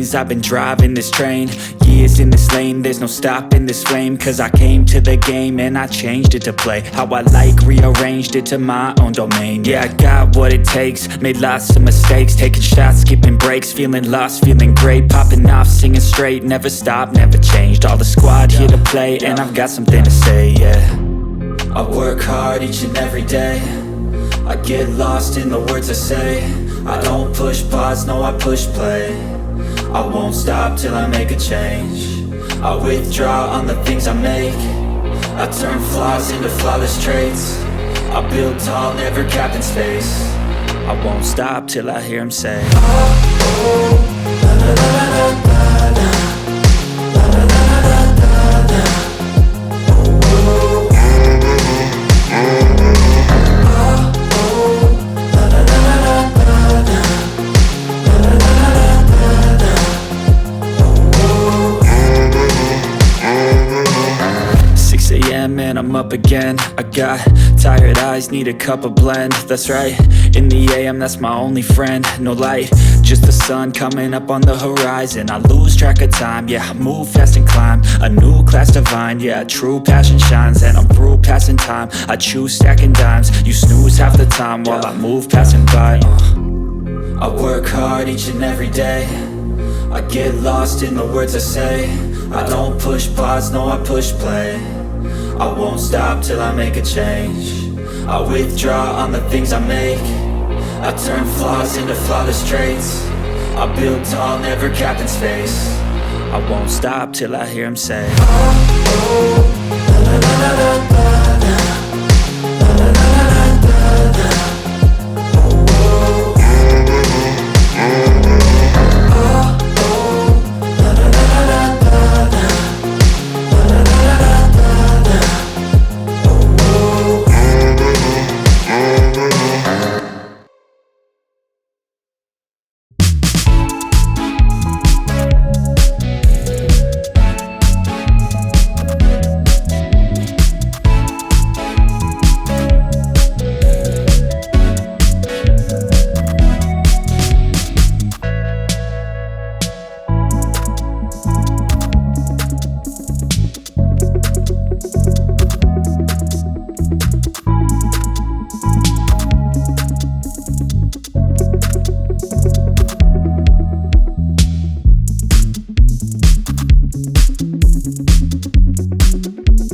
lanes. I've been driving this train, years in this lane. There's no stopping this flame, cause I came to the game and I changed it to play how I like, rearranged it to my own domain. Yeah, I got what it takes, made lots of mistakes, taking shots, skipping breaks, feeling lost, feeling great, popping off, singing straight, never stopped, never changed. All the squad here to play, and I've got something to say, yeah. I work hard each and every day, I get lost in the words I say. I don't push pause, no I push play. I won't stop till I make a change. I withdraw on the things I make. I turn flaws into flawless traits. I build tall, never capped in space. I won't stop till I hear him say, oh, oh, la la la la la la. And I'm up again. I got tired eyes, need a cup of blend. That's right, in the AM, that's my only friend. No light, just the sun coming up on the horizon. I lose track of time, yeah, I move fast and climb a new class divine, yeah, true passion shines. And I'm through passing time, I choose stacking dimes. You snooze half the time while I move passing by. I work hard each and every day, I get lost in the words I say. I don't push pause, no I push play. I won't stop till I make a change. I withdraw on the things I make. I turn flaws into flawless traits. I build tall, never capped in space. I won't stop till I hear him say, oh, oh, la la la la la la.